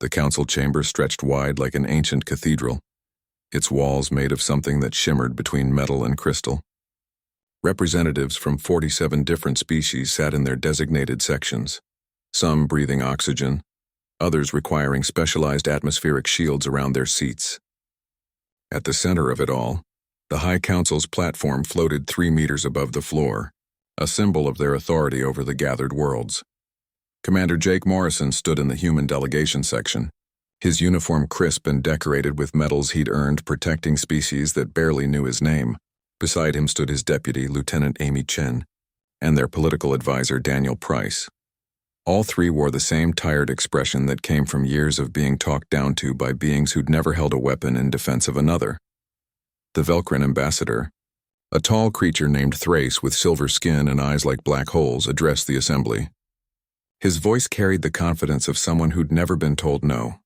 The council chamber stretched wide like an ancient cathedral, its walls made of something that shimmered between metal and crystal. Representatives from 47 different species sat in their designated sections, some breathing oxygen, others requiring specialized atmospheric shields around their seats. At the center of it all, the High Council's platform floated 3 meters above the floor, a symbol of their authority over the gathered worlds. Commander Jake Morrison stood in the human delegation section, his uniform crisp and decorated with medals he'd earned protecting species that barely knew his name. Beside him stood his deputy, Lieutenant Amy Chen, and their political advisor, Daniel Price. All three wore the same tired expression that came from years of being talked down to by beings who'd never held a weapon in defense of another. The Velcrin ambassador, a tall creature named Thrace with silver skin and eyes like black holes, addressed the assembly. His voice carried the confidence of someone who'd never been told no.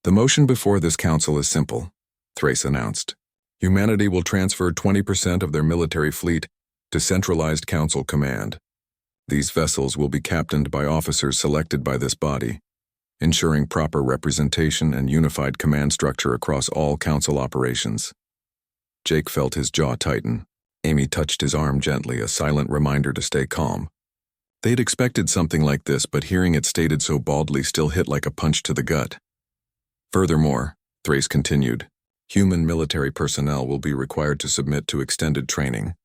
"The motion before this council is simple," Thrace announced. "Humanity will transfer 20% of their military fleet to centralized council command. These vessels will be captained by officers selected by this body, ensuring proper representation and unified command structure across all council operations." Jake felt his jaw tighten. Amy touched his arm gently, a silent reminder to stay calm. They'd expected something like this, but hearing it stated so baldly still hit like a punch to the gut. "Furthermore," Thrace continued, "human military personnel will be required to submit to extended training.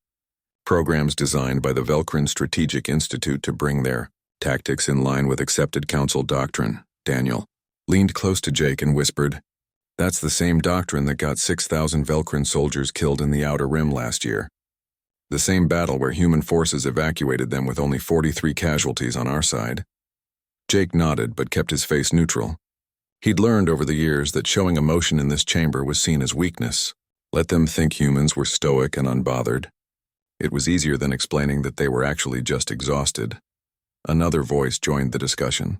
Programs designed by the Velcrin Strategic Institute to bring their tactics in line with accepted council doctrine." Daniel leaned close to Jake and whispered, "That's the same doctrine that got 6,000 Velcrin soldiers killed in the Outer Rim last year. The same battle where human forces evacuated them with only 43 casualties on our side." Jake nodded but kept his face neutral. He'd learned over the years that showing emotion in this chamber was seen as weakness. Let them think humans were stoic and unbothered. It was easier than explaining that they were actually just exhausted. Another voice joined the discussion.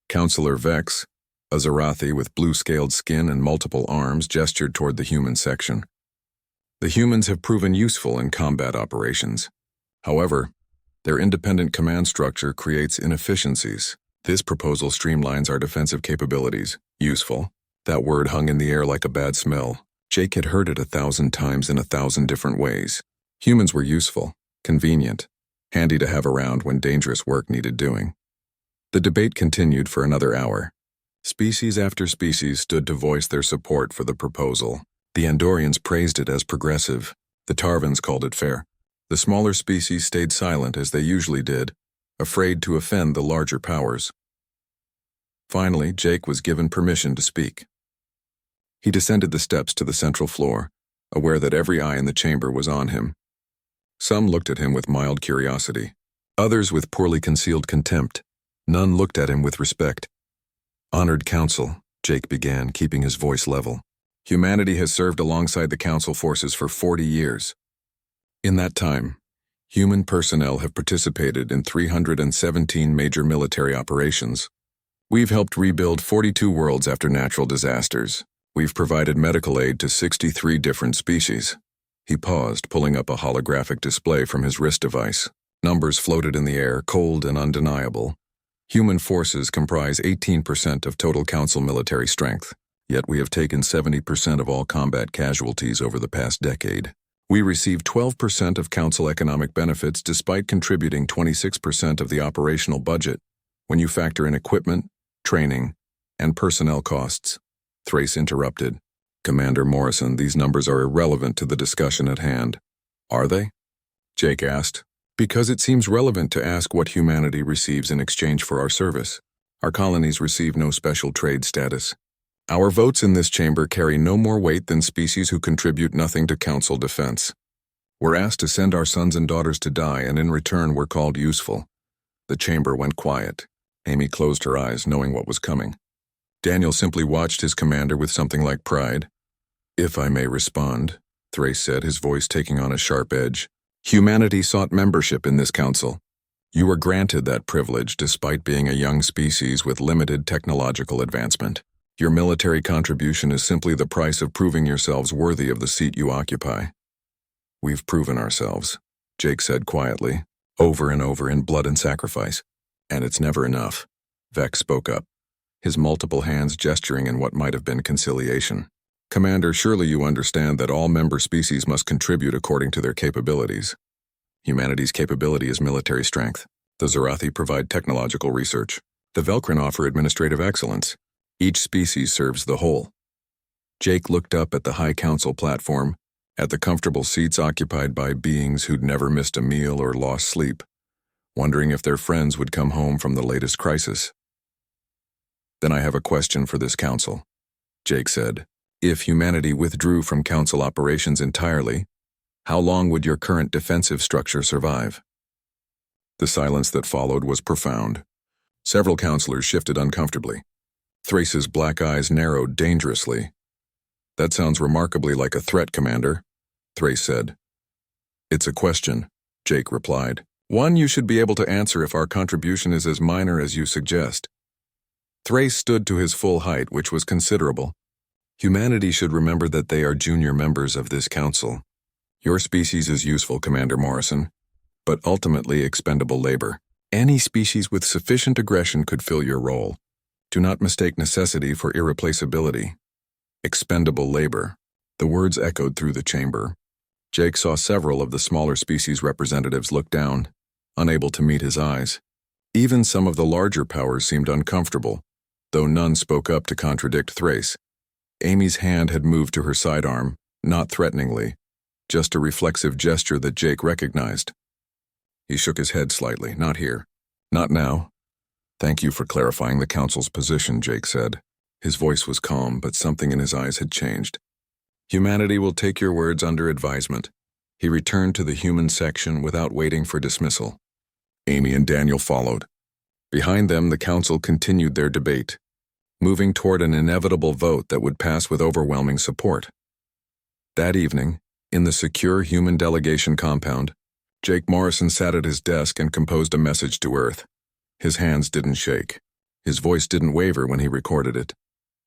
Counselor Vex, a Zarathi with blue-scaled skin and multiple arms, gestured toward the human section. "The humans have proven useful in combat operations. However, their independent command structure creates inefficiencies. This proposal streamlines our defensive capabilities." Useful. That word hung in the air like a bad smell. Jake had heard it 1,000 times in 1,000 different ways. Humans were useful, convenient, handy to have around when dangerous work needed doing. The debate continued for another hour. Species after species stood to voice their support for the proposal. The Andorians praised it as progressive. The Tarvans called it fair. The smaller species stayed silent as they usually did, afraid to offend the larger powers. Finally, Jake was given permission to speak. He descended the steps to the central floor, aware that every eye in the chamber was on him. Some looked at him with mild curiosity, others with poorly concealed contempt. None looked at him with respect. "Honored Council," Jake began, keeping his voice level. "Humanity has served alongside the Council forces for 40 years. In that time, human personnel have participated in 317 major military operations. We've helped rebuild 42 worlds after natural disasters. We've provided medical aid to 63 different species." He paused, pulling up a holographic display from his wrist device. Numbers floated in the air, cold and undeniable. Human forces comprise 18% of total Council military strength, yet we have taken 70% of all combat casualties over the past decade. We receive 12% of Council economic benefits despite contributing 26% of the operational budget, when you factor in equipment, training, and personnel costs. Thrace interrupted. "Commander Morrison, these numbers are irrelevant to the discussion at hand." "Are they?" Jake asked. "Because it seems relevant to ask what humanity receives in exchange for our service. Our colonies receive no special trade status. Our votes in this chamber carry no more weight than species who contribute nothing to Council defense. We're asked to send our sons and daughters to die, and in return we're called useful." The chamber went quiet. Amy closed her eyes, knowing what was coming. Daniel simply watched his commander with something like pride. "If I may respond," Thrace said, his voice taking on a sharp edge. "Humanity sought membership in this council. You were granted that privilege despite being a young species with limited technological advancement. Your military contribution is simply the price of proving yourselves worthy of the seat you occupy." "We've proven ourselves," Jake said quietly, "over and over in blood and sacrifice. And it's never enough." Vex spoke up, his multiple hands gesturing in what might have been conciliation. "Commander, surely you understand that all member species must contribute according to their capabilities. Humanity's capability is military strength. The Zarathi provide technological research. The Velkrin offer administrative excellence. Each species serves the whole." Jake looked up at the High Council platform, at the comfortable seats occupied by beings who'd never missed a meal or lost sleep, wondering if their friends would come home from the latest crisis. "Then I have a question for this council," Jake said. "If humanity withdrew from council operations entirely, how long would your current defensive structure survive?" The silence that followed was profound. Several councilors shifted uncomfortably. Thrace's black eyes narrowed dangerously. "That sounds remarkably like a threat, Commander," Thrace said. "It's a question," Jake replied. "One you should be able to answer if our contribution is as minor as you suggest." Thrace stood to his full height, which was considerable. "Humanity should remember that they are junior members of this council. Your species is useful, Commander Morrison, but ultimately expendable labor. Any species with sufficient aggression could fill your role. Do not mistake necessity for irreplaceability. Expendable labor." The words echoed through the chamber. Jake saw several of the smaller species representatives look down, unable to meet his eyes. Even some of the larger powers seemed uncomfortable, though none spoke up to contradict Thrace. Amy's hand had moved to her sidearm, not threateningly, just a reflexive gesture that Jake recognized. He shook his head slightly. "Not here. Not now." "Thank you for clarifying the council's position," Jake said. His voice was calm, but something in his eyes had changed. "Humanity will take your words under advisement." He returned to the human section without waiting for dismissal. Amy and Daniel followed. Behind them, the council continued their debate, moving toward an inevitable vote that would pass with overwhelming support. That evening, in the secure human delegation compound, Jake Morrison sat at his desk and composed a message to Earth. His hands didn't shake. His voice didn't waver when he recorded it.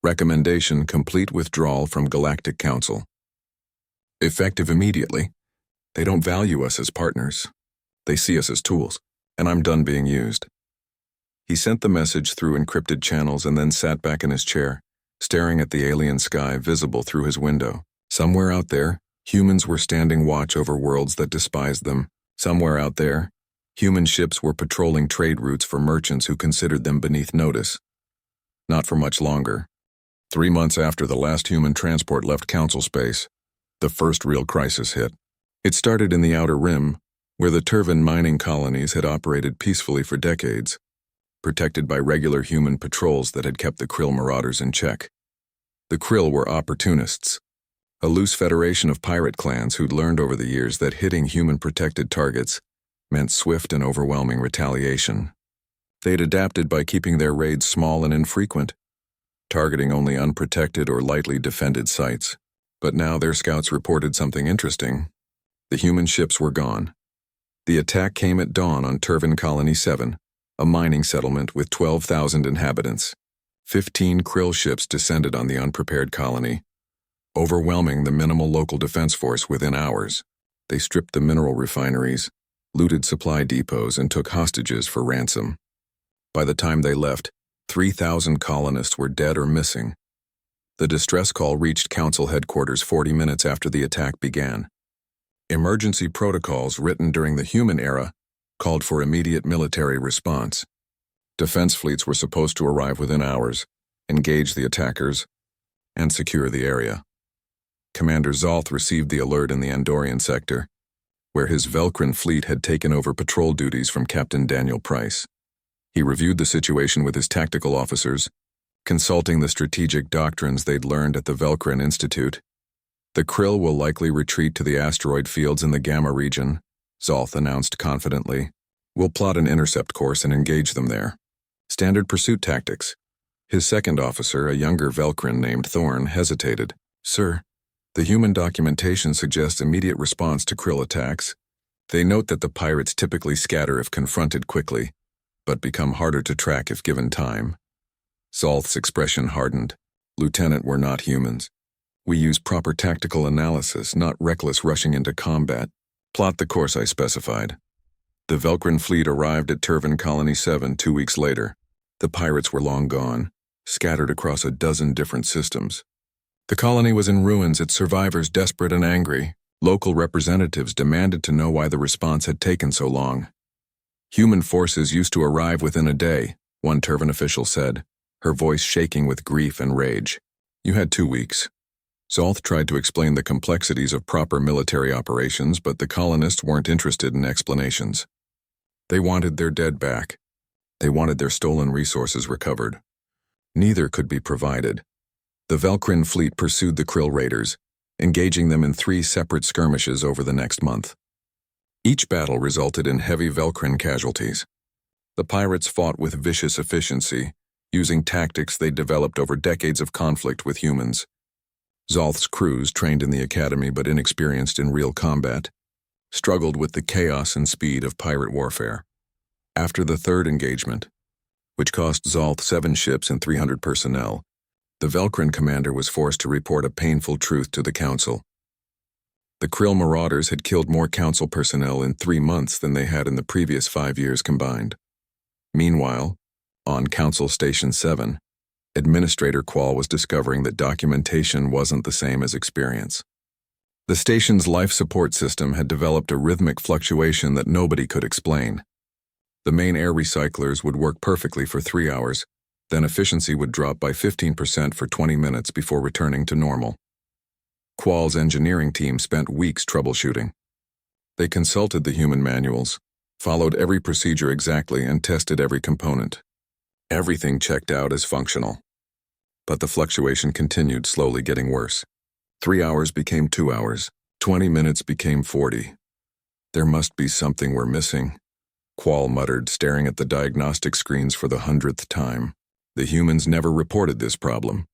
Recommendation: complete withdrawal from Galactic Council. Effective immediately. They don't value us as partners. They see us as tools, and I'm done being used. He sent the message through encrypted channels and then sat back in his chair, staring at the alien sky visible through his window. Somewhere out there, humans were standing watch over worlds that despised them. Somewhere out there, human ships were patrolling trade routes for merchants who considered them beneath notice. Not for much longer. 3 months after the last human transport left Council space, the first real crisis hit. It started in the Outer Rim, where the Turvan mining colonies had operated peacefully for decades, protected by regular human patrols that had kept the Krill marauders in check. The Krill were opportunists, a loose federation of pirate clans who'd learned over the years that hitting human-protected targets meant swift and overwhelming retaliation. They'd adapted by keeping their raids small and infrequent, targeting only unprotected or lightly defended sites. But now their scouts reported something interesting. The human ships were gone. The attack came at dawn on Turvan Colony 7, a mining settlement with 12,000 inhabitants. 15 Krill ships descended on the unprepared colony, overwhelming the minimal local defense force within hours. They stripped the mineral refineries, looted supply depots, and took hostages for ransom. By the time they left, 3,000 colonists were dead or missing. The distress call reached Council headquarters 40 minutes after the attack began. Emergency protocols written during the human era called for immediate military response. Defense fleets were supposed to arrive within hours, engage the attackers, and secure the area. Commander Zolth received the alert in the Andorian sector, where his Velkrin fleet had taken over patrol duties from Captain Daniel Price. He reviewed the situation with his tactical officers, consulting the strategic doctrines they'd learned at the Velkrin Institute. "The Krill will likely retreat to the asteroid fields in the Gamma region," Zolth announced confidently. "We'll plot an intercept course and engage them there. Standard pursuit tactics." His second officer, a younger Velkrin named Thorn, hesitated. "Sir, the human documentation suggests immediate response to Krill attacks. They note that the pirates typically scatter if confronted quickly, but become harder to track if given time." Zolth's expression hardened. "Lieutenant, we're not humans. We use proper tactical analysis, not reckless rushing into combat. Plot the course I specified." The Velkrin fleet arrived at Turvan Colony 7 2 weeks later. The pirates were long gone, scattered across a dozen different systems. The colony was in ruins, its survivors desperate and angry. Local representatives demanded to know why the response had taken so long. Human forces used to arrive within a day, one Turvan official said, her voice shaking with grief and rage. You had 2 weeks. Zolth tried to explain the complexities of proper military operations, but the colonists weren't interested in explanations. They wanted their dead back. They wanted their stolen resources recovered. Neither could be provided. The Velkrin fleet pursued the Krill raiders, engaging them in 3 separate skirmishes over the next month. Each battle resulted in heavy Velkrin casualties. The pirates fought with vicious efficiency, using tactics they developed over decades of conflict with humans. Zolth's crews, trained in the academy but inexperienced in real combat, struggled with the chaos and speed of pirate warfare. After the 3rd engagement, which cost Zolth 7 ships and 300 personnel, the Velkrin commander was forced to report a painful truth to the council. The Krill marauders had killed more council personnel in 3 months than they had in the previous 5 years combined. Meanwhile, on Council Station 7, Administrator Qual was discovering that documentation wasn't the same as experience. The station's life support system had developed a rhythmic fluctuation that nobody could explain. The main air recyclers would work perfectly for 3 hours, then efficiency would drop by 15% for 20 minutes before returning to normal. Qual's engineering team spent weeks troubleshooting. They consulted the human manuals, followed every procedure exactly, and tested every component. Everything checked out as functional. But the fluctuation continued, slowly getting worse. 3 hours became 2 hours. 20 minutes became 40. There must be something we're missing, Qual muttered, staring at the diagnostic screens for the 100th time. The humans never reported this problem.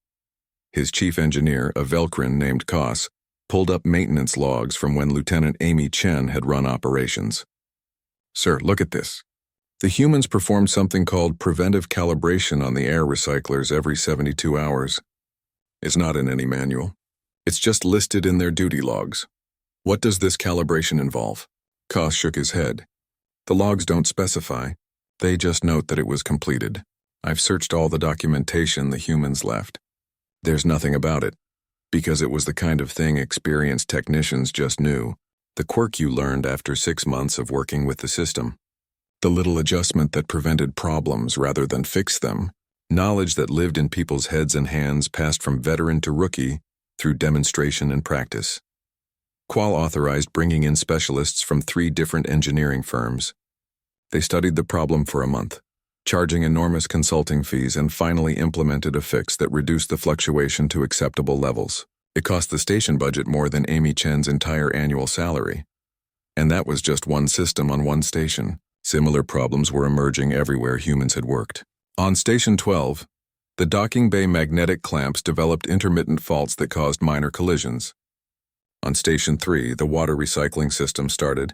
His chief engineer, a Velkrin named Koss, pulled up maintenance logs from when Lieutenant Amy Chen had run operations. Sir, look at this. The humans performed something called preventive calibration on the air recyclers every 72 hours. It's not in any manual. It's just listed in their duty logs. What does this calibration involve? Koss shook his head. The logs don't specify. They just note that it was completed. I've searched all the documentation the humans left. There's nothing about it, because it was the kind of thing experienced technicians just knew, the quirk you learned after 6 months of working with the system. The little adjustment that prevented problems rather than fixed them, knowledge that lived in people's heads and hands, passed from veteran to rookie through demonstration and practice. Qual authorized bringing in specialists from 3 different engineering firms. They studied the problem for a month, charging enormous consulting fees, and finally implemented a fix that reduced the fluctuation to acceptable levels. It cost the station budget more than Amy Chen's entire annual salary. And that was just one system on one station. Similar problems were emerging everywhere humans had worked. On Station 12, the docking bay magnetic clamps developed intermittent faults that caused minor collisions. On Station 3, the water recycling system started,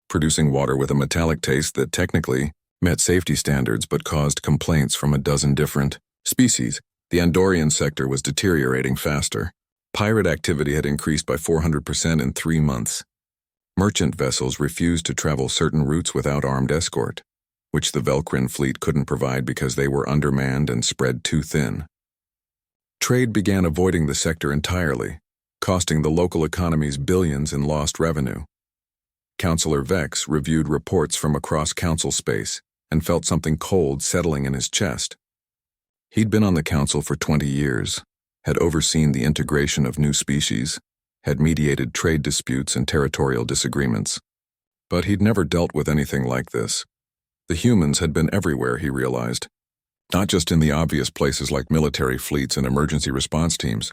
producing water with a metallic taste that technically met safety standards but caused complaints from a dozen different species. The Andorian sector was deteriorating faster. Pirate activity had increased by 400% in 3 months. Merchant vessels refused to travel certain routes without armed escort, which the Velkrin fleet couldn't provide because they were undermanned and spread too thin. Trade began avoiding the sector entirely, costing the local economies billions in lost revenue. Councillor Vex reviewed reports from across council space and felt something cold settling in his chest. He'd been on the council for 20 years, had overseen the integration of new species, had mediated trade disputes and territorial disagreements. But he'd never dealt with anything like this. The humans had been everywhere, he realized. Not just in the obvious places like military fleets and emergency response teams,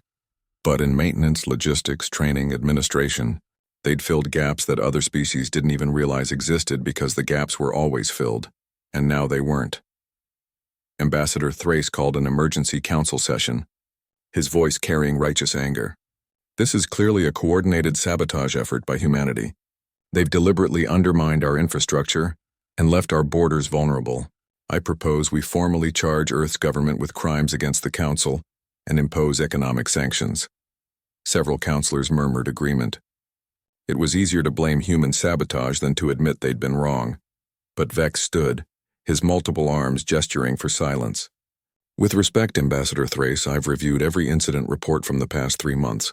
but in maintenance, logistics, training, administration. They'd filled gaps that other species didn't even realize existed because the gaps were always filled, and now they weren't. Ambassador Thrace called an emergency council session, his voice carrying righteous anger. This is clearly a coordinated sabotage effort by humanity. They've deliberately undermined our infrastructure and left our borders vulnerable. I propose we formally charge Earth's government with crimes against the Council and impose economic sanctions. Several councillors murmured agreement. It was easier to blame human sabotage than to admit they'd been wrong. But Vex stood, his multiple arms gesturing for silence. With respect, Ambassador Thrace, I've reviewed every incident report from the past 3 months.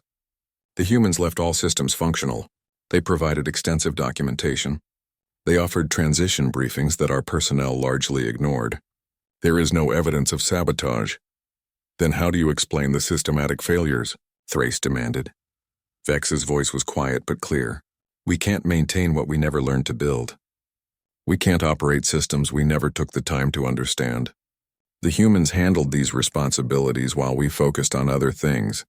The humans left all systems functional. They provided extensive documentation. They offered transition briefings that our personnel largely ignored. There is no evidence of sabotage. Then how do you explain the systematic failures? Thrace demanded. Vex's voice was quiet but clear. We can't maintain what we never learned to build. We can't operate systems we never took the time to understand. The humans handled these responsibilities while we focused on other things.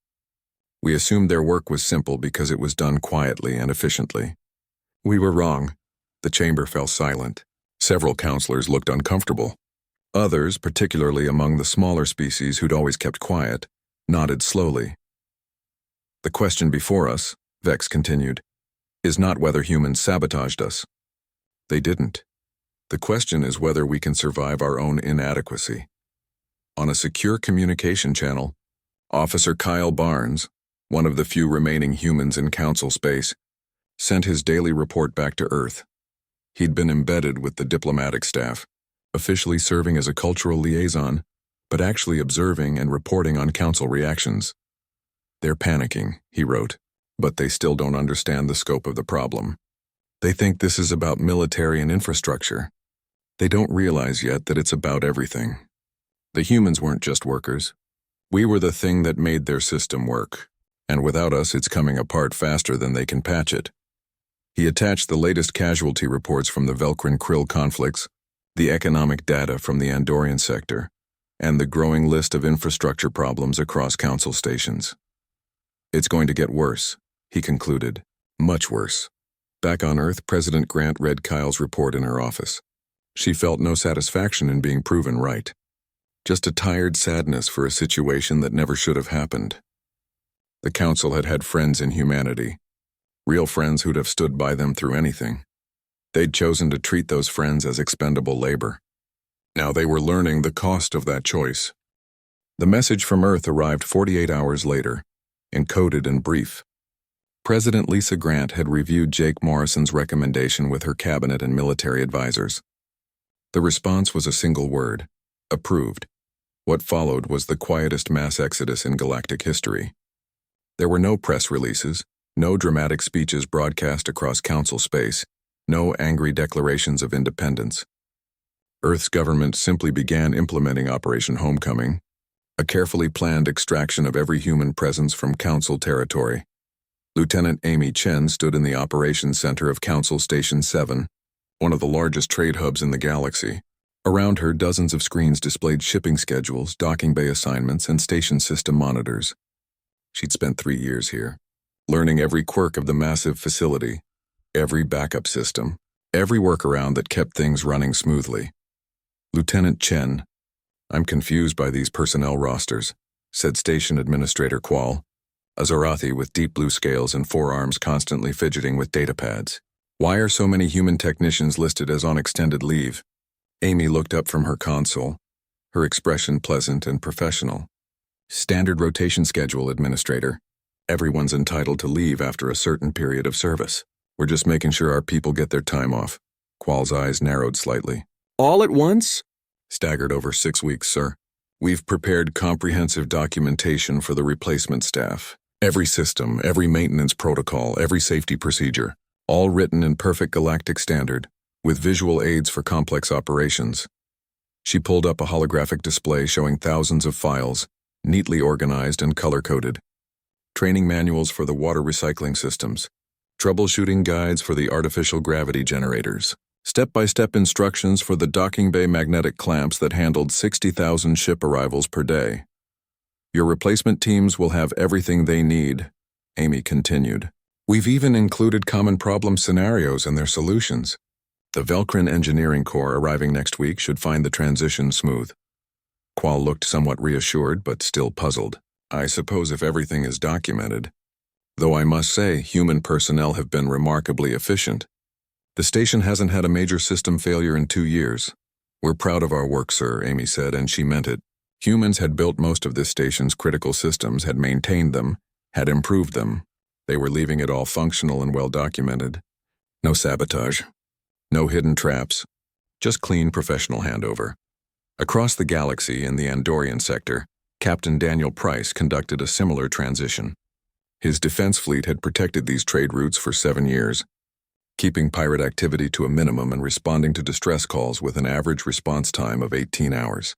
We assumed their work was simple because it was done quietly and efficiently. We were wrong. The chamber fell silent. Several counselors looked uncomfortable. Others, particularly among the smaller species who'd always kept quiet, nodded slowly. The question before us, Vex continued, is not whether humans sabotaged us. They didn't. The question is whether we can survive our own inadequacy. On a secure communication channel, Officer Kyle Barnes, one of the few remaining humans in Council space, sent his daily report back to Earth. He'd been embedded with the diplomatic staff, officially serving as a cultural liaison, but actually observing and reporting on Council reactions. They're panicking, he wrote, but they still don't understand the scope of the problem. They think this is about military and infrastructure. They don't realize yet that it's about everything. The humans weren't just workers. We were the thing that made their system work, and without us it's coming apart faster than they can patch it. He attached the latest casualty reports from the Velkrin-Krill conflicts, the economic data from the Andorian sector, and the growing list of infrastructure problems across Council stations. It's going to get worse, he concluded. Much worse. Back on Earth, President Grant read Kyle's report in her office. She felt no satisfaction in being proven right. Just a tired sadness for a situation that never should have happened. The Council had had friends in humanity. Real friends who'd have stood by them through anything. They'd chosen to treat those friends as expendable labor. Now they were learning the cost of that choice. The message from Earth arrived 48 hours later, encoded and brief. President Lisa Grant had reviewed Jake Morrison's recommendation with her cabinet and military advisors. The response was a single word: approved. What followed was the quietest mass exodus in galactic history. There were no press releases, no dramatic speeches broadcast across Council space, no angry declarations of independence. Earth's government simply began implementing Operation Homecoming, a carefully planned extraction of every human presence from Council territory. Lieutenant Amy Chen stood in the operations center of Council Station 7, one of the largest trade hubs in the galaxy. Around her, dozens of screens displayed shipping schedules, docking bay assignments, and station system monitors. She'd spent 3 years here, learning every quirk of the massive facility, every backup system, every workaround that kept things running smoothly. Lieutenant Chen, I'm confused by these personnel rosters, said Station Administrator Qual, a Zorathi with deep blue scales and forearms constantly fidgeting with data pads. Why are so many human technicians listed as on extended leave? Amy looked up from her console, her expression pleasant and professional. Standard rotation schedule, Administrator. Everyone's entitled to leave after a certain period of service. We're just making sure our people get their time off. Qual's eyes narrowed slightly. All at once? Staggered over 6 weeks, sir. We've prepared comprehensive documentation for the replacement staff. Every system, every maintenance protocol, every safety procedure, all written in perfect galactic standard, with visual aids for complex operations. She pulled up a holographic display showing thousands of files, neatly organized and color-coded. Training manuals for the water recycling systems, troubleshooting guides for the artificial gravity generators, step-by-step instructions for the docking bay magnetic clamps that handled 60,000 ship arrivals per day. Your replacement teams will have everything they need, Amy continued. We've even included common problem scenarios and their solutions. The Velkrin Engineering Corps arriving next week should find the transition smooth. Qual looked somewhat reassured, but still puzzled. I suppose if everything is documented. Though I must say, human personnel have been remarkably efficient. The station hasn't had a major system failure in 2 years. We're proud of our work, sir, Amy said, and she meant it. Humans had built most of this station's critical systems, had maintained them, had improved them. They were leaving it all functional and well documented. No sabotage. No hidden traps. Just clean professional handover. Across the galaxy in the Andorian sector, Captain Daniel Price conducted a similar transition. His defense fleet had protected these trade routes for 7 years, keeping pirate activity to a minimum and responding to distress calls with an average response time of 18 hours.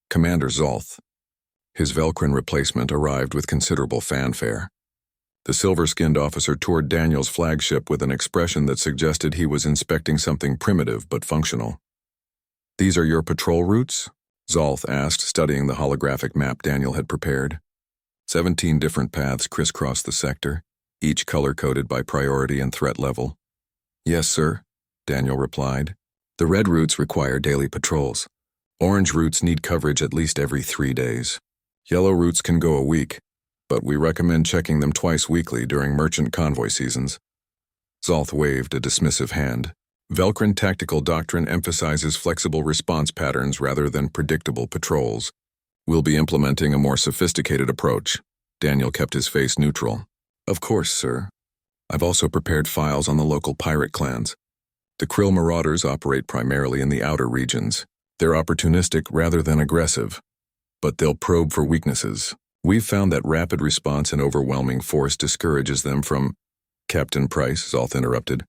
Commander Zolth, his Velcrin replacement, arrived with considerable fanfare. The silver-skinned officer toured Daniel's flagship with an expression that suggested he was inspecting something primitive but functional. "These are your patrol routes?" Zolth asked, studying the holographic map Daniel had prepared. 17 different paths crisscrossed the sector, each color-coded by priority and threat level. "Yes, sir," Daniel replied. "The red routes require daily patrols. Orange routes need coverage at least every 3 days. Yellow routes can go a week, but we recommend checking them twice weekly during merchant convoy seasons." Zolth waved a dismissive hand. "Velcrin tactical doctrine emphasizes flexible response patterns rather than predictable patrols. We'll be implementing a more sophisticated approach." Daniel kept his face neutral. "Of course, sir. I've also prepared files on the local pirate clans. The Krill Marauders operate primarily in the outer regions. They're opportunistic rather than aggressive, but they'll probe for weaknesses. We've found that rapid response and overwhelming force discourages them from—" "Captain Price," Zolth interrupted.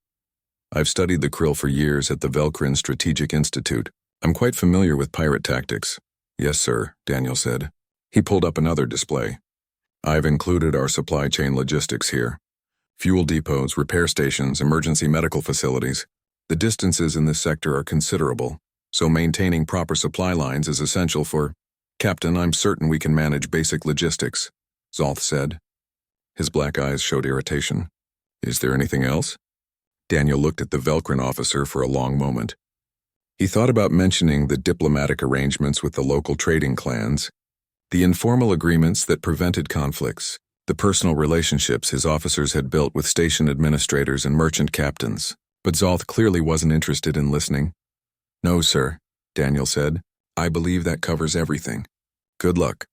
"I've studied the Krill for years at the Velcrin Strategic Institute. I'm quite familiar with pirate tactics." "Yes, sir," Daniel said. He pulled up another display. "I've included our supply chain logistics here. Fuel depots, repair stations, emergency medical facilities. The distances in this sector are considerable, so maintaining proper supply lines is essential for—" "Captain, I'm certain we can manage basic logistics," Zolth said. His black eyes showed irritation. "Is there anything else?" Daniel looked at the Velcrin officer for a long moment. He thought about mentioning the diplomatic arrangements with the local trading clans, the informal agreements that prevented conflicts, the personal relationships his officers had built with station administrators and merchant captains. But Zolth clearly wasn't interested in listening. "No, sir," Daniel said. "I believe that covers everything. Good luck."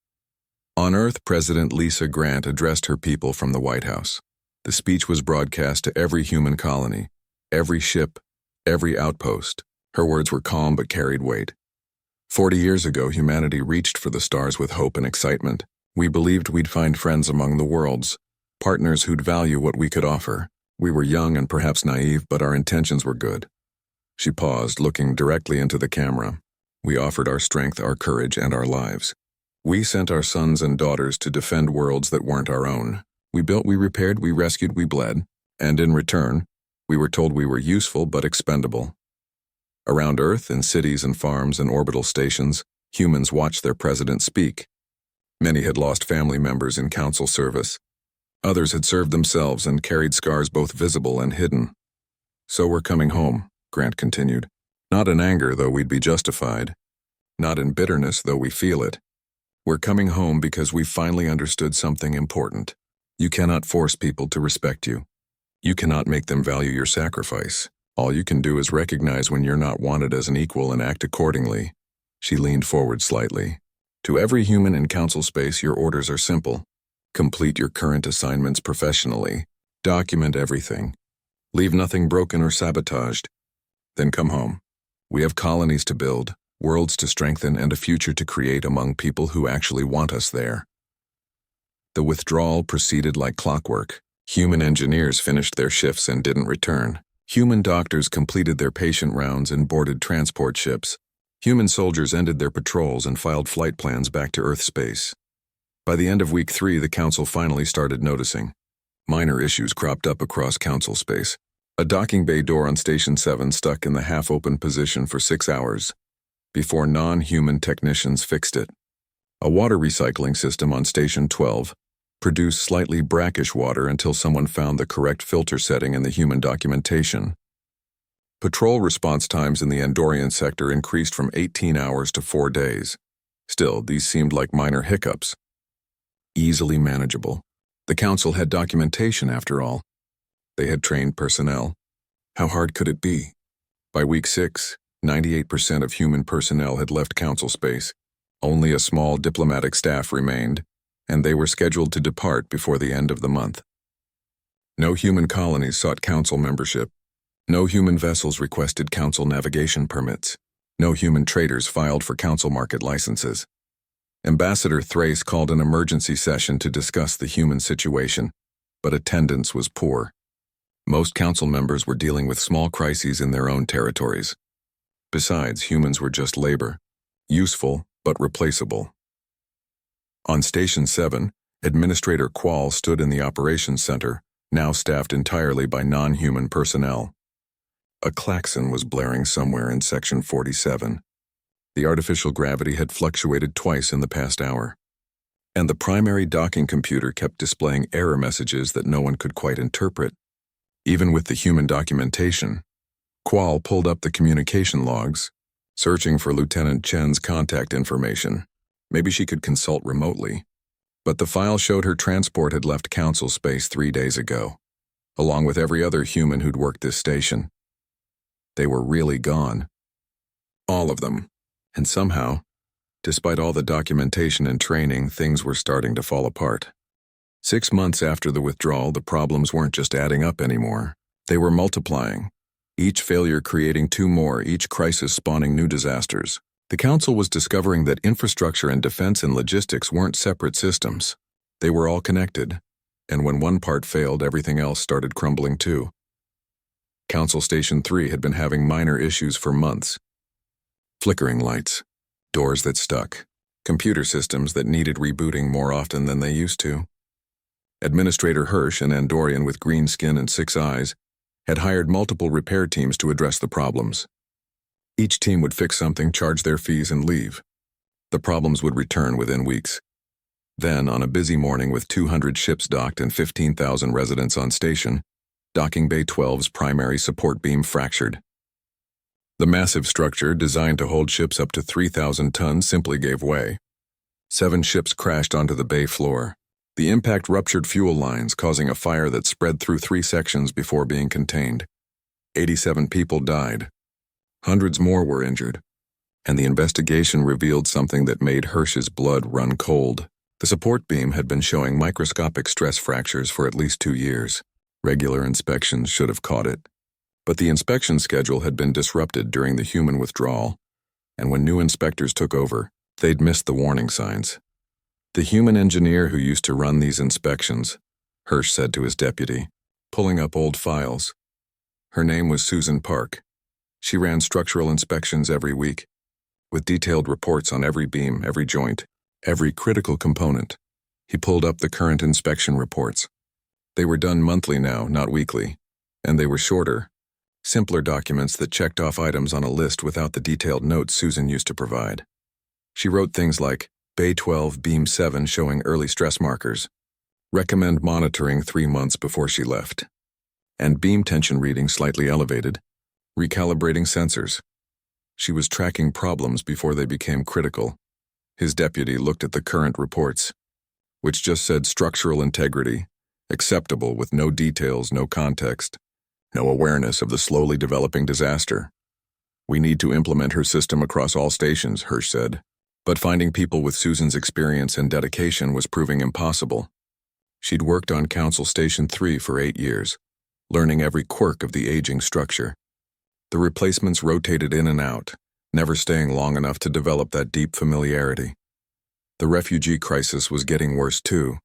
On Earth, President Lisa Grant addressed her people from the White House. The speech was broadcast to every human colony, every ship, every outpost. Her words were calm but carried weight. 40 years ago, humanity reached for the stars with hope and excitement. We believed we'd find friends among the worlds, partners who'd value what we could offer. We were young and perhaps naive, but our intentions were good. She paused, looking directly into the camera. "We offered our strength, our courage, and our lives. We sent our sons and daughters to defend worlds that weren't our own. We built, we repaired, we rescued, we bled. And in return, we were told we were useful but expendable." Around Earth, in cities and farms and orbital stations, humans watched their president speak. Many had lost family members in council service. Others had served themselves and carried scars both visible and hidden. "So we're coming home," Grant continued. "Not in anger, though we'd be justified. Not in bitterness, though we feel it. We're coming home because we finally understood something important. You cannot force people to respect you. You cannot make them value your sacrifice. All you can do is recognize when you're not wanted as an equal and act accordingly." She leaned forward slightly. "To every human in council space, your orders are simple. Complete your current assignments professionally. Document everything. Leave nothing broken or sabotaged. Then come home. We have colonies to build, worlds to strengthen, and a future to create among people who actually want us there." The withdrawal proceeded like clockwork. Human engineers finished their shifts and didn't return. Human doctors completed their patient rounds and boarded transport ships. Human soldiers ended their patrols and filed flight plans back to Earth space. By the end of week 3, the Council finally started noticing. Minor issues cropped up across Council space. A docking bay door on Station 7 stuck in the half-open position for 6 hours, before non-human technicians fixed it. A water recycling system on Station 12 produced slightly brackish water until someone found the correct filter setting in the human documentation. Patrol response times in the Andorian sector increased from 18 hours to 4 days. Still, these seemed like minor hiccups. Easily manageable. The Council had documentation, after all. They had trained personnel. How hard could it be? By week 6, 98% of human personnel had left Council space. Only a small diplomatic staff remained, and they were scheduled to depart before the end of the month. No human colonies sought Council membership. No human vessels requested Council navigation permits. No human traders filed for council market licenses. Ambassador Thrace called an emergency session to discuss the human situation, but attendance was poor. Most council members were dealing with small crises in their own territories. Besides, humans were just labor, useful but replaceable. On Station 7, Administrator Qual stood in the operations center, now staffed entirely by non-human personnel. A klaxon was blaring somewhere in Section 47. The artificial gravity had fluctuated twice in the past hour, and the primary docking computer kept displaying error messages that no one could quite interpret. Even with the human documentation, Qual pulled up the communication logs, searching for Lieutenant Chen's contact information. Maybe she could consult remotely. But the file showed her transport had left council space 3 days ago, along with every other human who'd worked this station. They were really gone. All of them. And somehow, despite all the documentation and training, things were starting to fall apart. 6 months after the withdrawal, the problems weren't just adding up anymore. They were multiplying. Each failure creating 2 more, each crisis spawning new disasters. The council was discovering that infrastructure and defense and logistics weren't separate systems. They were all connected, and when one part failed, everything else started crumbling too. Council Station 3 had been having minor issues for months. Flickering lights, doors that stuck, computer systems that needed rebooting more often than they used to. Administrator Hirsch, an Andorian with green skin and 6 eyes, had hired multiple repair teams to address the problems. Each team would fix something, charge their fees, and leave. The problems would return within weeks. Then, on a busy morning with 200 ships docked and 15,000 residents on station, Docking Bay 12's primary support beam fractured. The massive structure, designed to hold ships up to 3,000 tons, simply gave way. 7 ships crashed onto the bay floor. The impact ruptured fuel lines, causing a fire that spread through 3 sections before being contained. 87 people died. Hundreds more were injured, and the investigation revealed something that made Hirsch's blood run cold. The support beam had been showing microscopic stress fractures for at least 2 years. Regular inspections should have caught it. But the inspection schedule had been disrupted during the human withdrawal, and when new inspectors took over, they'd missed the warning signs. The human engineer who used to run these inspections, Hirsch said to his deputy, pulling up old files. Her name was Susan Park. She ran structural inspections every week, with detailed reports on every beam, every joint, every critical component. He pulled up the current inspection reports. They were done monthly now, not weekly, and they were shorter, simpler documents that checked off items on a list without the detailed notes Susan used to provide. She wrote things like, Bay 12, Beam 7 showing early stress markers. Recommend monitoring 3 months before she left. And beam tension reading slightly elevated. Recalibrating sensors. She was tracking problems before they became critical. His deputy looked at the current reports, which just said structural integrity, acceptable with no details, no context, no awareness of the slowly developing disaster. We need to implement her system across all stations, Hirsch said. But finding people with Susan's experience and dedication was proving impossible. She'd worked on Council Station 3 for 8 years, learning every quirk of the aging structure. The replacements rotated in and out, never staying long enough to develop that deep familiarity. The refugee crisis was getting worse too.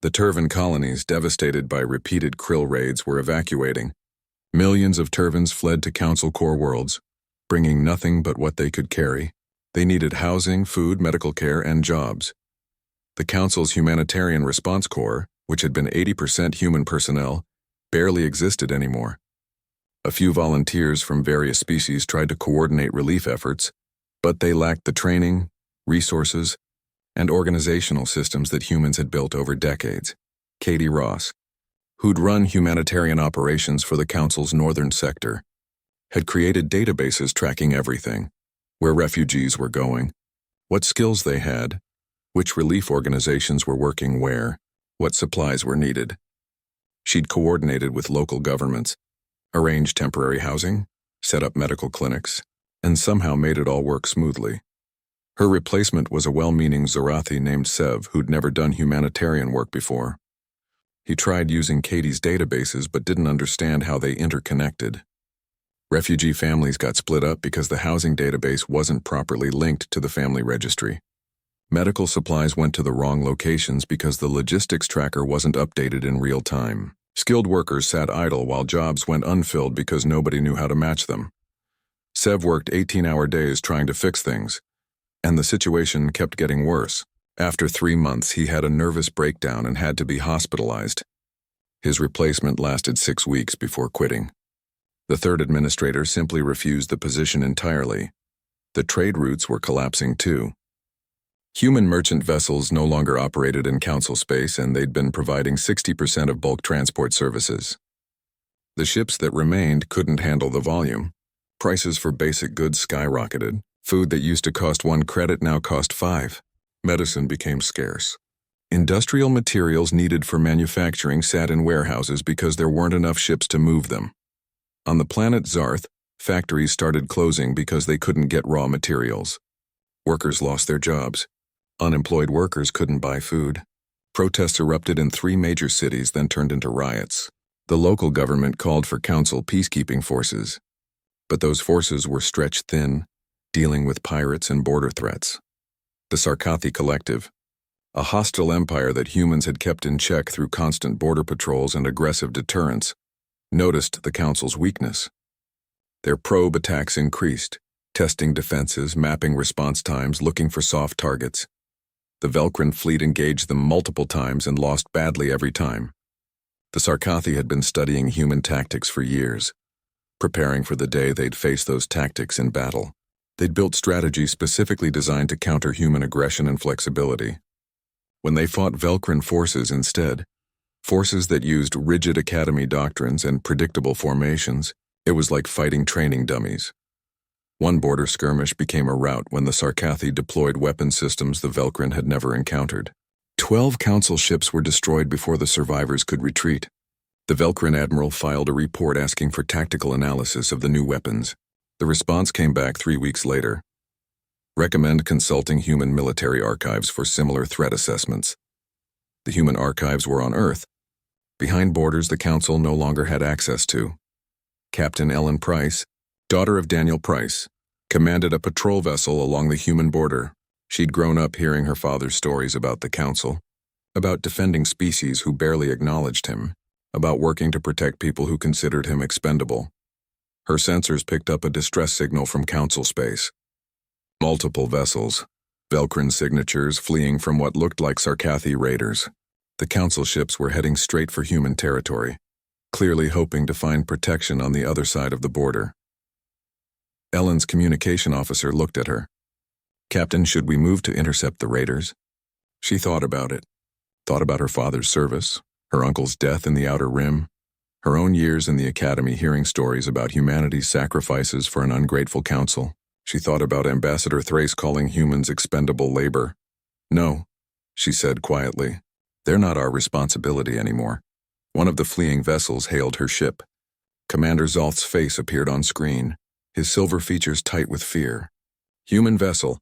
The Turvan colonies, devastated by repeated krill raids, were evacuating. Millions of Turvans fled to Council Core worlds, bringing nothing but what they could carry. They needed housing, food, medical care, and jobs. The Council's Humanitarian Response Corps, which had been 80% human personnel, barely existed anymore. A few volunteers from various species tried to coordinate relief efforts, but they lacked the training, resources, and organizational systems that humans had built over decades. Katie Ross, who'd run humanitarian operations for the Council's northern sector, had created databases tracking everything: where refugees were going, what skills they had, which relief organizations were working where, what supplies were needed. She'd coordinated with local governments, arranged temporary housing, set up medical clinics, and somehow made it all work smoothly. Her replacement was a well-meaning Zarathi named Sev who'd never done humanitarian work before. He tried using Katie's databases but didn't understand how they interconnected. Refugee families got split up because the housing database wasn't properly linked to the family registry. Medical supplies went to the wrong locations because the logistics tracker wasn't updated in real time. Skilled workers sat idle while jobs went unfilled because nobody knew how to match them. Sev worked 18-hour days trying to fix things, and the situation kept getting worse. After 3 months, he had a nervous breakdown and had to be hospitalized. His replacement lasted 6 weeks before quitting. The third administrator simply refused the position entirely. The trade routes were collapsing too. Human merchant vessels no longer operated in council space, and they'd been providing 60% of bulk transport services. The ships that remained couldn't handle the volume. Prices for basic goods skyrocketed. Food that used to cost 1 credit now cost 5. Medicine became scarce. Industrial materials needed for manufacturing sat in warehouses because there weren't enough ships to move them. On the planet Zarth, factories started closing because they couldn't get raw materials. Workers lost their jobs. Unemployed workers couldn't buy food. Protests erupted in 3 major cities, then turned into riots. The local government called for council peacekeeping forces. But those forces were stretched thin, dealing with pirates and border threats. The Sarkathi Collective, a hostile empire that humans had kept in check through constant border patrols and aggressive deterrence, noticed the council's weakness. Their probe attacks increased, testing defenses, mapping response times, looking for soft targets. The Velcrin fleet engaged them multiple times and lost badly every time. The Sarkathi had been studying human tactics for years, preparing for the day they'd face those tactics in battle. They'd built strategies specifically designed to counter human aggression and flexibility. When they fought Velcrin forces instead, forces that used rigid academy doctrines and predictable formations, it was like fighting training dummies. One border skirmish became a rout when the Sarkathi deployed weapon systems the Velcrin had never encountered. 12 council ships were destroyed before the survivors could retreat. The Velcrin admiral filed a report asking for tactical analysis of the new weapons. The response came back 3 weeks later. Recommend consulting human military archives for similar threat assessments. The human archives were on Earth, behind borders the council no longer had access to. Captain Ellen Price, daughter of Daniel Price, commanded a patrol vessel along the human border. She'd grown up hearing her father's stories about the council, about defending species who barely acknowledged him, about working to protect people who considered him expendable. Her sensors picked up a distress signal from council space. Multiple vessels, Velcrin signatures fleeing from what looked like Sarkathi raiders. The council ships were heading straight for human territory, clearly hoping to find protection on the other side of the border. Ellen's communication officer looked at her. Captain, should we move to intercept the raiders? She thought about it. Thought about her father's service, her uncle's death in the Outer Rim, her own years in the academy hearing stories about humanity's sacrifices for an ungrateful council. She thought about Ambassador Thrace calling humans expendable labor. No, she said quietly. They're not our responsibility anymore. One of the fleeing vessels hailed her ship. Commander Zolth's face appeared on screen, his silver features tight with fear. Human vessel,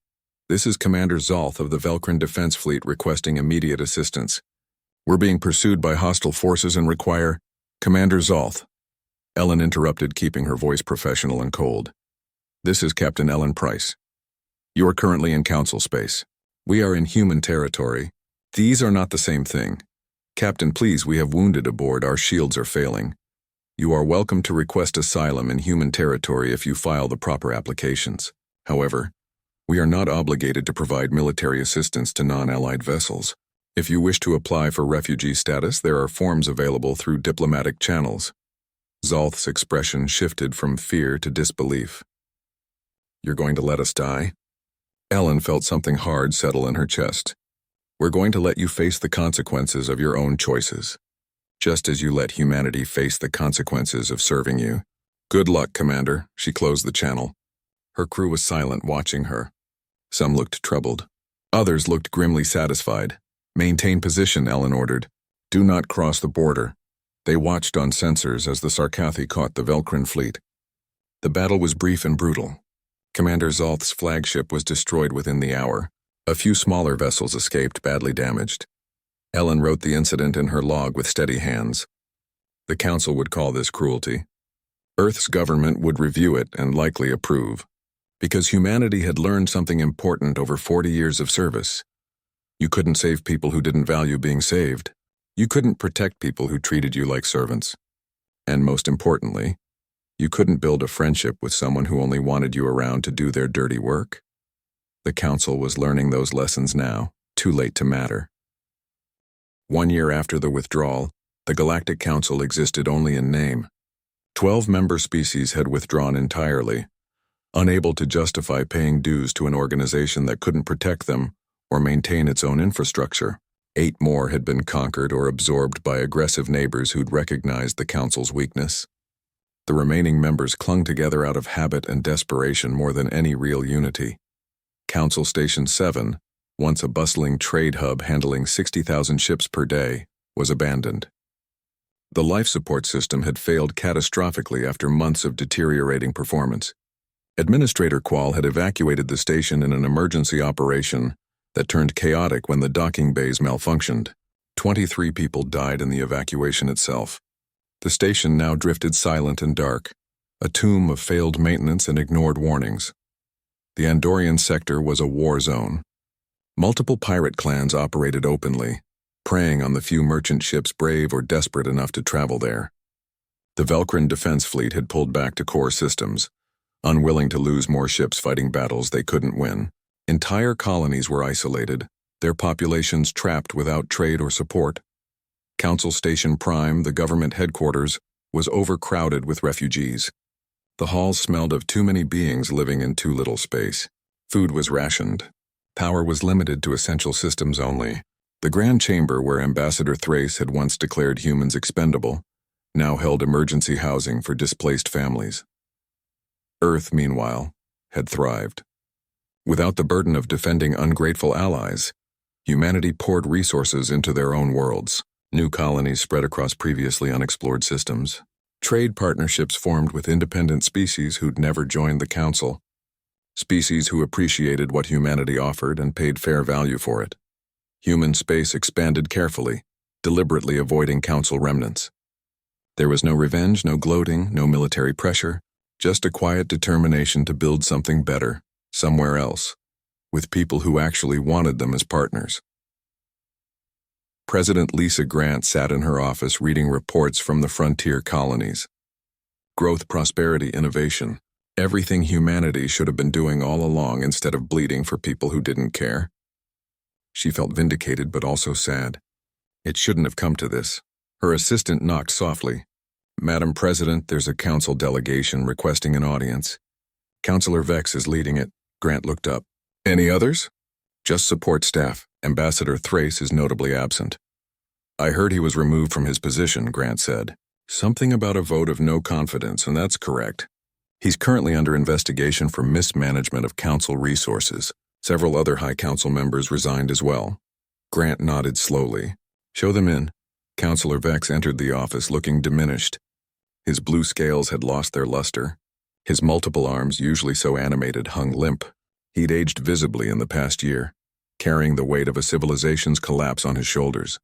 this is Commander Zolth of the Velcrin Defense Fleet requesting immediate assistance. We're being pursued by hostile forces and require Commander Zolth. Ellen interrupted, keeping her voice professional and cold. This is Captain Ellen Price. You are currently in council space. We are in human territory. These are not the same thing. Captain, please, we have wounded aboard. Our shields are failing. You are welcome to request asylum in human territory if you file the proper applications. However, we are not obligated to provide military assistance to non-allied vessels. If you wish to apply for refugee status, there are forms available through diplomatic channels. Zolth's expression shifted from fear to disbelief. You're going to let us die? Ellen felt something hard settle in her chest. We're going to let you face the consequences of your own choices, just as you let humanity face the consequences of serving you. Good luck, Commander. She closed the channel. Her crew was silent, watching her. Some looked troubled. Others looked grimly satisfied. Maintain position, Ellen ordered. Do not cross the border. They watched on sensors as the Sarkathi caught the Velcrin fleet. The battle was brief and brutal. Commander Zolth's flagship was destroyed within the hour. A few smaller vessels escaped badly damaged. Ellen wrote the incident in her log with steady hands. The council would call this cruelty. Earth's government would review it and likely approve, because humanity had learned something important over 40 years of service. You couldn't save people who didn't value being saved. You couldn't protect people who treated you like servants. And most importantly, you couldn't build a friendship with someone who only wanted you around to do their dirty work. The Council was learning those lessons now, too late to matter. 1 year after the withdrawal, the Galactic Council existed only in name. 12 member species had withdrawn entirely, unable to justify paying dues to an organization that couldn't protect them or maintain its own infrastructure. 8 more had been conquered or absorbed by aggressive neighbors who'd recognized the Council's weakness. The remaining members clung together out of habit and desperation more than any real unity. Council Station 7, once a bustling trade hub handling 60,000 ships per day, was abandoned. The life support system had failed catastrophically after months of deteriorating performance. Administrator Qual had evacuated the station in an emergency operation that turned chaotic when the docking bays malfunctioned. 23 people died in the evacuation itself. The station now drifted silent and dark, a tomb of failed maintenance and ignored warnings. The Andorian sector was a war zone. Multiple pirate clans operated openly, preying on the few merchant ships brave or desperate enough to travel there. The Velcrin defense fleet had pulled back to core systems, unwilling to lose more ships fighting battles they couldn't win. Entire colonies were isolated, their populations trapped without trade or support. Council Station Prime, the government headquarters, was overcrowded with refugees. The halls smelled of too many beings living in too little space. Food was rationed. Power was limited to essential systems only. The Grand Chamber, where Ambassador Thrace had once declared humans expendable, now held emergency housing for displaced families. Earth, meanwhile, had thrived. Without the burden of defending ungrateful allies, humanity poured resources into their own worlds. New colonies spread across previously unexplored systems. Trade partnerships formed with independent species who'd never joined the Council. Species who appreciated what humanity offered and paid fair value for it. Human space expanded carefully, deliberately avoiding Council remnants. There was no revenge, no gloating, no military pressure, just a quiet determination to build something better, somewhere else, with people who actually wanted them as partners. President Lisa Grant sat in her office reading reports from the frontier colonies. Growth, prosperity, innovation. Everything humanity should have been doing all along instead of bleeding for people who didn't care. She felt vindicated but also sad. It shouldn't have come to this. Her assistant knocked softly. "Madam President, there's a council delegation requesting an audience. Councilor Vex is leading it." Grant looked up. "Any others?" "Just support staff. Ambassador Thrace is notably absent." "I heard he was removed from his position," Grant said. "Something about a vote of no confidence, and that's correct. He's currently under investigation for mismanagement of council resources. Several other High Council members resigned as well." Grant nodded slowly. "Show them in." Councilor Vex entered the office looking diminished. His blue scales had lost their luster. His multiple arms, usually so animated, hung limp. He'd aged visibly in the past year, carrying the weight of a civilization's collapse on his shoulders.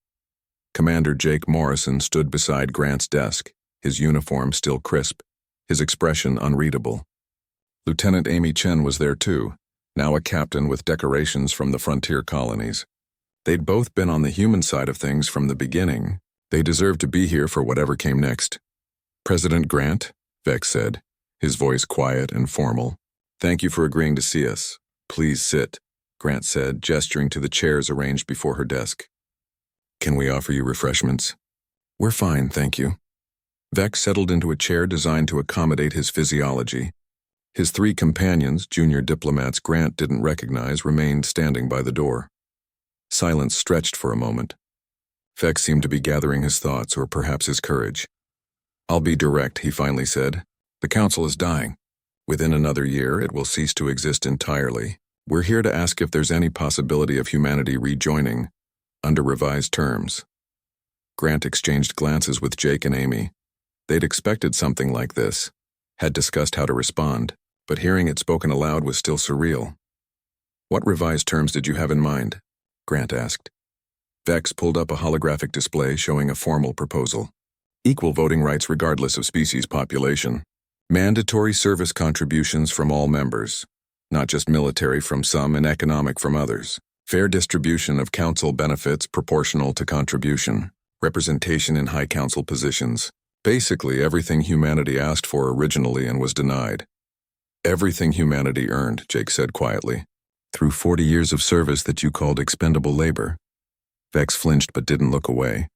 Commander Jake Morrison stood beside Grant's desk, his uniform still crisp, his expression unreadable. Lieutenant Amy Chen was there too, now a captain with decorations from the frontier colonies. They'd both been on the human side of things from the beginning. They deserved to be here for whatever came next. "President Grant," Vex said, his voice quiet and formal. "Thank you for agreeing to see us. Please sit," Grant said, gesturing to the chairs arranged before her desk. "Can we offer you refreshments?" "We're fine, thank you." Vex settled into a chair designed to accommodate his physiology. His 3 companions, junior diplomats Grant didn't recognize, remained standing by the door. Silence stretched for a moment. Vex seemed to be gathering his thoughts, or perhaps his courage. "I'll be direct," he finally said. "The Council is dying. Within another year, it will cease to exist entirely. We're here to ask if there's any possibility of humanity rejoining, under revised terms." Grant exchanged glances with Jake and Amy. They'd expected something like this, had discussed how to respond, but hearing it spoken aloud was still surreal. "What revised terms did you have in mind?" Grant asked. Vex pulled up a holographic display showing a formal proposal. "Equal voting rights regardless of species population. Mandatory service contributions from all members, not just military from some and economic from others. Fair distribution of council benefits proportional to contribution. Representation in high council positions. Basically everything humanity asked for originally and was denied. Everything humanity earned, Jake said quietly. Through 40 years of service that you called expendable labor. Vex flinched but didn't look away.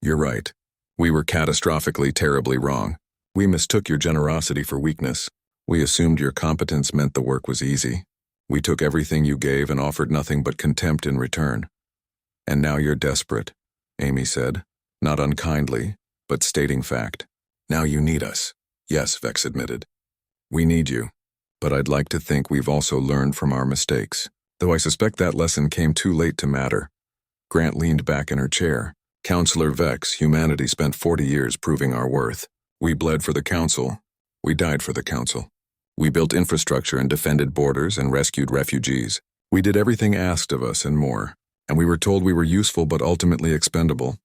You're right. We were catastrophically terribly wrong. We mistook your generosity for weakness. We assumed your competence meant the work was easy. We took everything you gave and offered nothing but contempt in return. And now you're desperate, Amy said, not unkindly, but stating fact. Now you need us. Yes, Vex admitted. We need you. But I'd like to think we've also learned from our mistakes, though I suspect that lesson came too late to matter. Grant leaned back in her chair. Counselor Vex, humanity spent 40 years proving our worth. We bled for the council. We died for the council. We built infrastructure and defended borders and rescued refugees. We did everything asked of us and more, and we were told we were useful but ultimately expendable.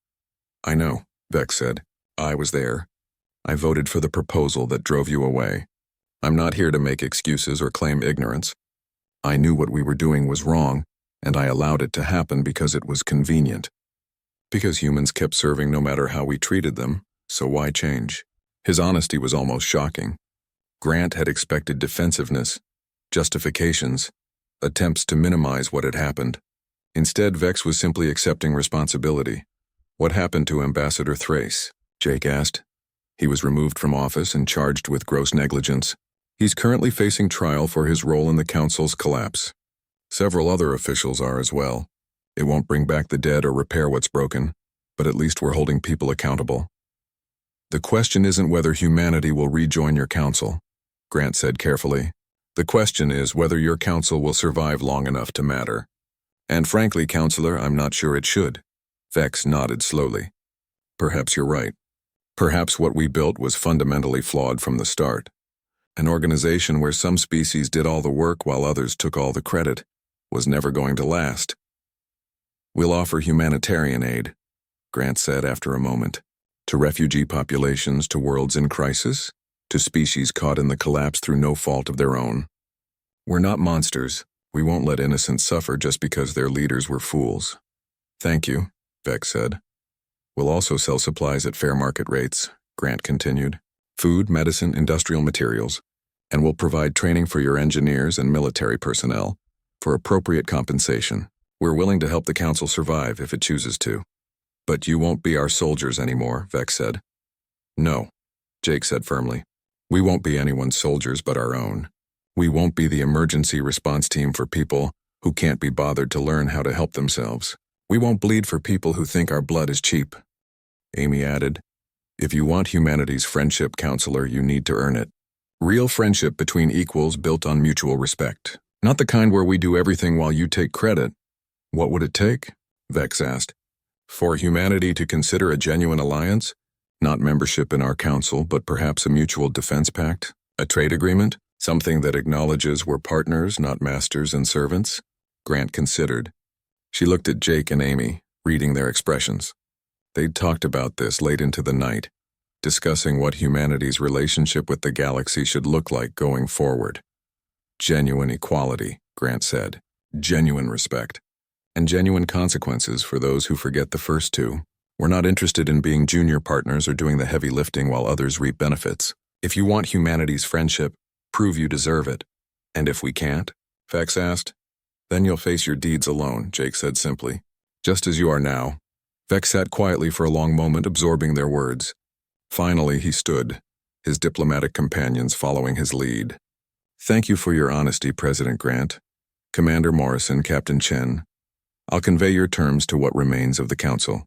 I know, Vex said. I was there. I voted for the proposal that drove you away. I'm not here to make excuses or claim ignorance. I knew what we were doing was wrong, and I allowed it to happen because it was convenient. Because humans kept serving no matter how we treated them, so why change? His honesty was almost shocking. Grant had expected defensiveness, justifications, attempts to minimize what had happened. Instead, Vex was simply accepting responsibility. What happened to Ambassador Thrace? Jake asked. He was removed from office and charged with gross negligence. He's currently facing trial for his role in the council's collapse. Several other officials are as well. It won't bring back the dead or repair what's broken, but at least we're holding people accountable. The question isn't whether humanity will rejoin your council, Grant said carefully. The question is whether your council will survive long enough to matter. And frankly, Counselor, I'm not sure it should. Vex nodded slowly. Perhaps you're right. Perhaps what we built was fundamentally flawed from the start. An organization where some species did all the work while others took all the credit was never going to last. We'll offer humanitarian aid, Grant said after a moment, to refugee populations, to worlds in crisis, to species caught in the collapse through no fault of their own. We're not monsters. We won't let innocents suffer just because their leaders were fools. Thank you, Vex said. We'll also sell supplies at fair market rates, Grant continued. Food, medicine, industrial materials. And we'll provide training for your engineers and military personnel for appropriate compensation. We're willing to help the council survive if it chooses to. But you won't be our soldiers anymore, Vex said. No, Jake said firmly. We won't be anyone's soldiers but our own. We won't be the emergency response team for people who can't be bothered to learn how to help themselves. We won't bleed for people who think our blood is cheap. Amy added, if you want humanity's friendship, Counselor, you need to earn it. Real friendship between equals built on mutual respect. Not the kind where we do everything while you take credit. What would it take? Vex asked. For humanity to consider a genuine alliance? Not membership in our council, but perhaps a mutual defense pact? A trade agreement? Something that acknowledges we're partners, not masters and servants? Grant considered. She looked at Jake and Amy, reading their expressions. They'd talked about this late into the night, discussing what humanity's relationship with the galaxy should look like going forward. Genuine equality, Grant said. Genuine respect. And genuine consequences for those who forget the first two. We're not interested in being junior partners or doing the heavy lifting while others reap benefits. If you want humanity's friendship, prove you deserve it. And if we can't? Vex asked. Then you'll face your deeds alone, Jake said simply. Just as you are now. Vex sat quietly for a long moment, absorbing their words. Finally, he stood, his diplomatic companions following his lead. Thank you for your honesty, President Grant. Commander Morrison, Captain Chen. I'll convey your terms to what remains of the council.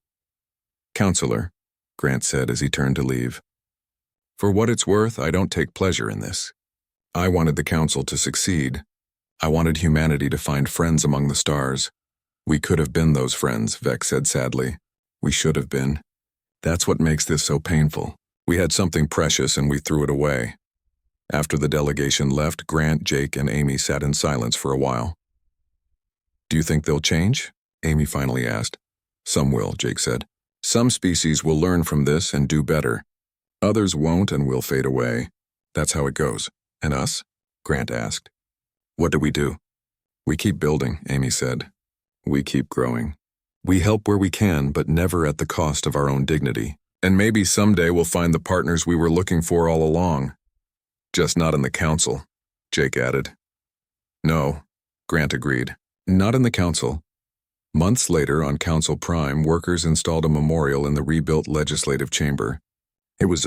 Counselor, Grant said as he turned to leave. For what it's worth, I don't take pleasure in this. I wanted the council to succeed. I wanted humanity to find friends among the stars. We could have been those friends, Vex said sadly. We should have been. That's what makes this so painful. We had something precious and we threw it away. After the delegation left, Grant, Jake, and Amy sat in silence for a while. Do you think they'll change? Amy finally asked. Some will, Jake said. Some species will learn from this and do better. Others won't and will fade away. That's how it goes. And us? Grant asked. What do we do? We keep building, Amy said. We keep growing. We help where we can, but never at the cost of our own dignity. And maybe someday we'll find the partners we were looking for all along. Just not in the council, Jake added. No, Grant agreed. Not in the council. Months later, on Council Prime, workers installed a memorial in the rebuilt legislative chamber. It was